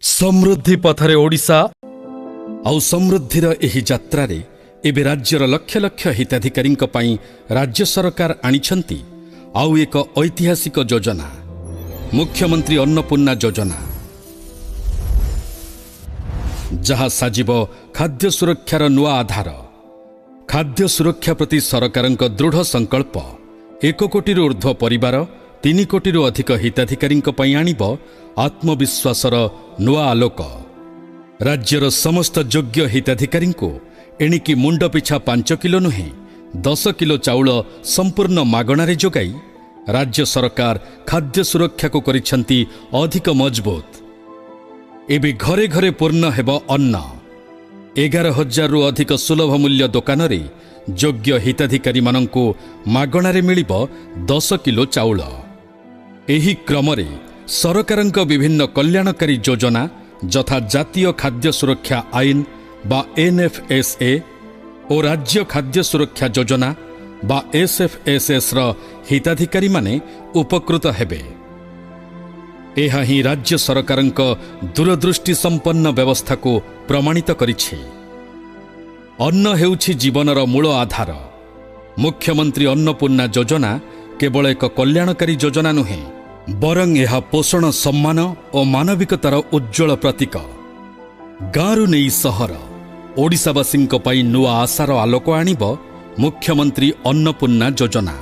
समृद्धि पथरे ओडिशा आउ समृद्धिर एही यात्रारे एबे राज्यर लक्ष लक्ष हिताधिकारी राज्य सरकार आनिछंती आउ एक ऐतिहासिक योजना मुख्यमंत्री अन्नपूर्णा योजना जहाँ साजिब खाद्य सुरक्षार नुआ आधार। खाद्य सुरक्षा प्रति सरकारक दृढ़ संकल्प 1 कोटी ऊर्ध्व परिवार 3 कोटी अधिक हिताधिकारी आनिब आत्मविश्वासर नुआ आलोक। राज्यर समस्त योग्य हिताधिकारी एणिकी मुंड पिछा 5 किलो नुहे 10 किलो चाउल संपूर्ण मागणारे जोगाई राज्य सरकार खाद्य सुरक्षा को करिछंती अधिक मजबूत। एबे घरे घरे पूर्ण हेब अन्न। 11,000 रु अधिक सुलभ मूल्य दुकान रे योग्य हिताधिकारी मानंकु मागणारे मिलिब 10 किलो चाउल। एही क्रमरे सरकारंक विभिन्न कल्याणकारी योजना यथा जातीय खाद्य सुरक्षा आईन बा NFSA और राज्य खाद्य सुरक्षा योजना बा SFSS र हिताधिकारी माने उपकृत हेबे। एहा ही राज्य सरकारंक दूरदृष्टि संपन्न व्यवस्था को प्रमाणित करिछि। अन्न हेउछि जीवनर मूल आधार। मुख्यमंत्री अन्नपूर्णा योजना केवल एक कल्याणकारी योजना नुहे बरं यह पोषण सम्मान और मानविकतार उज्ज्वल प्रतीक। गाँरु नहीं सहर ओडिशावासींक पई नुआ आशार आलोक आनिब मुख्यमंत्री अन्नपूर्णा योजना।